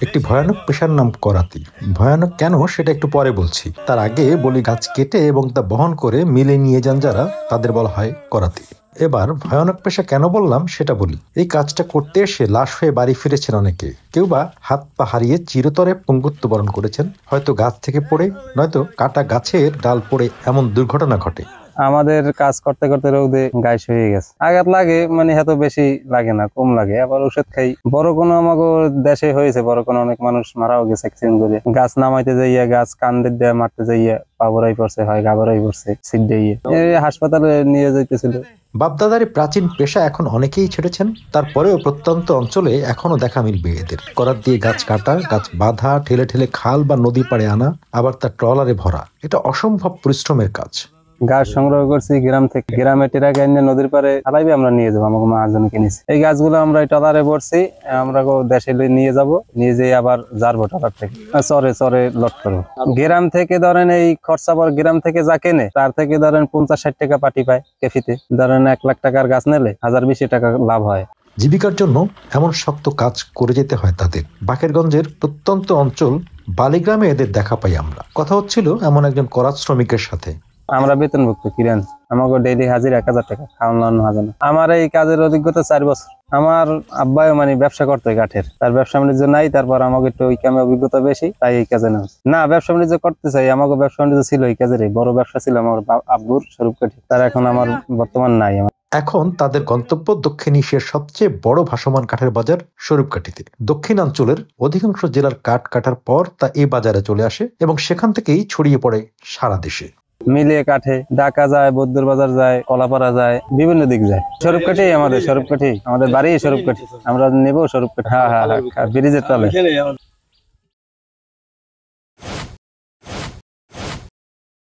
একটি ভয়ানক পেশার নাম করাতি। ভয়ানক কেন সেটা একটু পরে বলছি, তার আগে বলি গাছ কেটে এবং তা বহন করে মিলে নিয়ে যান যারা, তাদের বলা হয় করাতি। এবার ভয়ানক পেশা কেন বললাম সেটা বলি। এই কাজটা করতে এসে লাশ হয়ে বাড়ি ফিরেছেন অনেকে, কেউ বা হাত পা হারিয়ে চিরতরে পঙ্গুত্ব বরণ করেছেন, হয়তো গাছ থেকে পড়ে, নয়তো কাটা গাছের ডাল পড়ে এমন দুর্ঘটনা ঘটে। আমাদের কাজ করতে করতে রোদে গাছ হয়ে গেছে, আঘাত লাগে, মানে এত বেশি লাগে না, কম লাগে। আবার ওষুধ খাই। বড় কোনো আমাকে দেশে হয়েছে, বড় কোনো অনেক মানুষ মারাও গেছে অ্যাক্সিডেন্ট করে। গাছ নামাইতে যাইয়া গাছ কান্দের দিয়ে মারতে যাইয়া পাবরাই পড়ছে, হয় গাবরাই পড়ছে, সিট দিয়ে হাসপাতালে নিয়ে যাইতেছিল। বাপদাদার প্রাচীন পেশা এখন অনেকেই ছেড়েছেন, তারপরেও প্রত্যন্ত অঞ্চলে এখনো দেখা মিলবে এদের। করাত দিয়ে গাছ কাটা, গাছ বাঁধা, ঠেলে ঠেলে খাল বা নদী পাড়ে আনা, আবার তার ট্রলারে ভরা, এটা অসম্ভব পরিশ্রমের কাজ। গাছ সংগ্রহ করছি গ্রাম থেকে, গ্রামে টেরাকে এনে নদীর পারে হালাইবে আমরা নিয়ে যাবো। আমাকে মহাজন কিনেছি এই গাছগুলো, আমরা ট্রলারে ভরছি, আমরা দেশে নিয়ে যাব, নিয়ে যেয়ে আবার যাবো ট্রলার থেকে চরে চরে লোড করবো। গ্রাম থেকে ধরেন এই খরচা পর গ্রাম থেকে যা কেনে তার থেকে ধরেন 50-60 টাকা পাটি পায় কেফিতে। ধরেন 1 লাখ টাকার গাছ নিলে 1020 টাকা লাভ হয়। জীবিকার জন্য এমন শক্ত কাজ করে যেতে হয় তাদের। বাকেরগঞ্জের প্রত্যন্ত অঞ্চল বালিগ্রামে এদের দেখা পাই আমরা। কথা হচ্ছিল এমন একজন করাত শ্রমিকের সাথে। আমরা বেতনভুক্ত কিরান, আমাকে ডেইলি হাজির 1000 টাকা, খাওয়ানো হাজার। আমার এই কাজের অভিজ্ঞতা 4 বছর। আমার আব্বাও মানে ব্যবসা করতে কাঠের, তার ব্যবসা বাণিজ্য নাই, তারপর আমাকে একটু ওই কামে অভিজ্ঞতা বেশি, তাই এই কাজে নেওয়া। না, ব্যবসা বাণিজ্য করতে চাই, আমাকে ব্যবসা বাণিজ্য ছিল এই কাজের, বড় ব্যবসা ছিল আমার আব্বুর স্বরূপ কাঠি, তার এখন আমার বর্তমান নাই। এখন তাদের গন্তব্য দক্ষিণ এশিয়ার সবচেয়ে বড় ভাসমান কাঠের বাজার স্বরূপকাঠিতে। দক্ষিণাঞ্চলের অধিকাংশ জেলার কাঠ কাটার পর তা এই বাজারে চলে আসে এবং সেখান থেকেই ছড়িয়ে পড়ে সারা দেশে। মিলিয়ে কাঠে ঢাকা যায়, বৌদ্ধর বাজার যায়, কলাপাড়া যায়, বিভিন্ন দিক যায়। স্বরূপকাঠি আমাদের, স্বরূপকাঠি আমাদের বাড়ি, স্বরূপকাঠি আমরা নেবো, স্বরূপকাঠি। হ্যাঁ, ব্রিজের তলে।